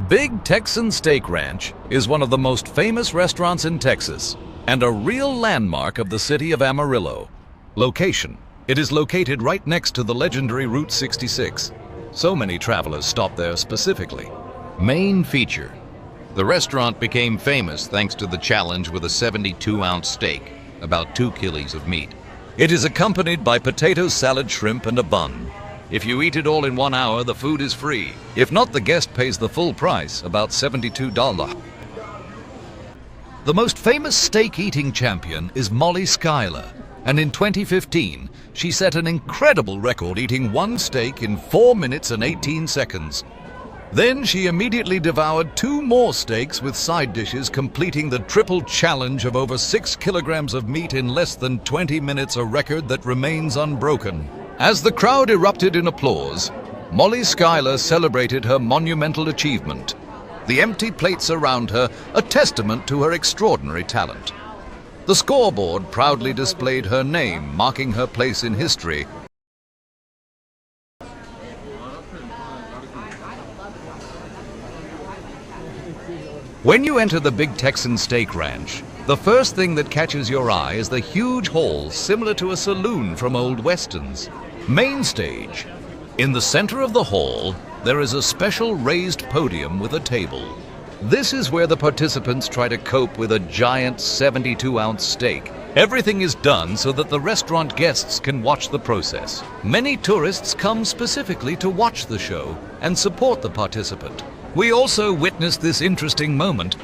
Big Texan Steak Ranch is one of the most famous restaurants in Texas and a real landmark of the city of Amarillo. Location: it is located right next to the legendary Route 66. So many travelers stop there specifically. Main feature: the restaurant became famous thanks to the challenge with a 72-ounce steak, about 2 kilos of meat. It is accompanied by potato salad, shrimp, and a bun. If you eat it all in 1 hour, the food is free. If not, the guest pays the full price, about $72. The most famous steak-eating champion is Molly Schuyler, and in 2015, she set an incredible record eating one steak in 4 minutes and 18 seconds. Then she immediately devoured 2 more steaks with side dishes, completing the triple challenge of over 6 kilograms of meat in less than 20 minutes, a record that remains unbroken. As the crowd erupted in applause, Molly Schuyler celebrated her monumental achievement. The empty plates around her, a testament to her extraordinary talent. The scoreboard proudly displayed her name, marking her place in history. When you enter the Big Texan Steak Ranch, the first thing that catches your eye is the huge hall similar to a saloon from old westerns. Main stage. In the center of the hall, there is a special raised podium with a table. This is where the participants try to cope with a giant 72-ounce steak. Everything is done so that the restaurant guests can watch the process. Many tourists come specifically to watch the show and support the participant. We also witnessed this interesting moment.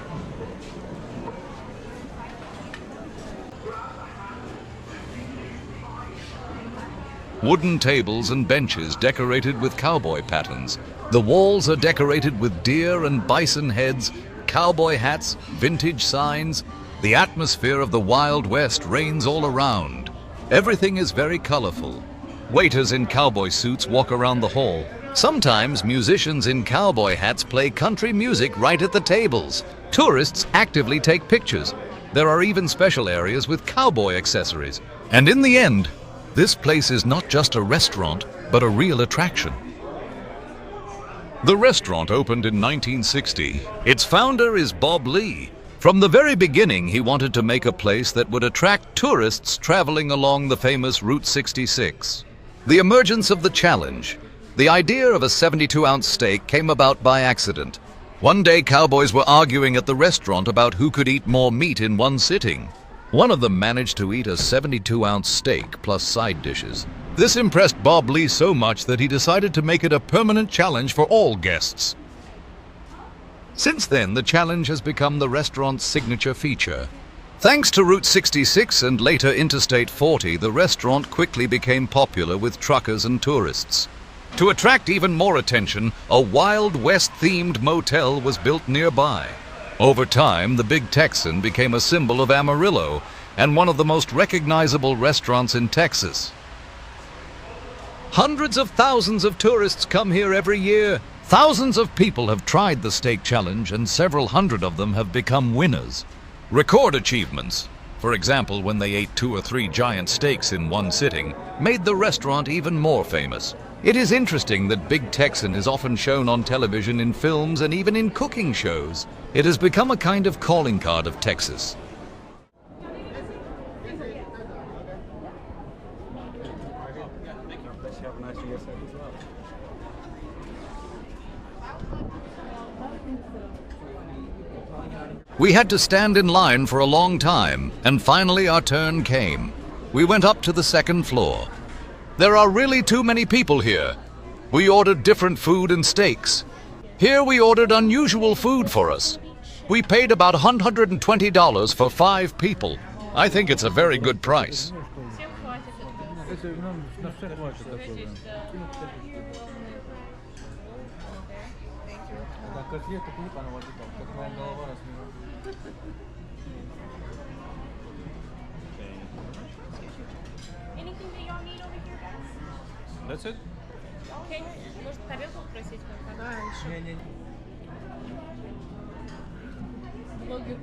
Wooden tables and benches decorated with cowboy patterns. The walls are decorated with deer and bison heads, cowboy hats, vintage signs. The atmosphere of the Wild West reigns all around. Everything is very colorful. Waiters in cowboy suits walk around the hall. Sometimes musicians in cowboy hats play country music right at the tables. Tourists actively take pictures. There are even special areas with cowboy accessories. And in the end, this place is not just a restaurant, but a real attraction. The restaurant opened in 1960. Its founder is Bob Lee. From the very beginning, he wanted to make a place that would attract tourists traveling along the famous Route 66. The emergence of the challenge. The idea of a 72-ounce steak came about by accident. One day, cowboys were arguing at the restaurant about who could eat more meat in one sitting. One of them managed to eat a 72-ounce steak plus side dishes. This impressed Bob Lee so much that he decided to make it a permanent challenge for all guests. Since then, the challenge has become the restaurant's signature feature. Thanks to Route 66 and later Interstate 40, the restaurant quickly became popular with truckers and tourists. To attract even more attention, a Wild West-themed motel was built nearby. Over time, the Big Texan became a symbol of Amarillo and one of the most recognizable restaurants in Texas. Hundreds of thousands of tourists come here every year. Thousands of people have tried the steak challenge, and several hundred of them have become winners. Record achievements, for example, when they ate 2 or 3 giant steaks in one sitting, made the restaurant even more famous. It is interesting that Big Texan is often shown on television, in films, and even in cooking shows. It has become a kind of calling card of Texas. We had to stand in line for a long time, and finally our turn came. We went up to the second floor. There are really too many people here. We ordered different food and steaks. Here we ordered unusual food for us. We paid about $120 for 5 people. I think it's a very good price. Anything that y'all need over here, guys? That's it? Okay. Может, тарелку попросить? Да, еще. Блогер.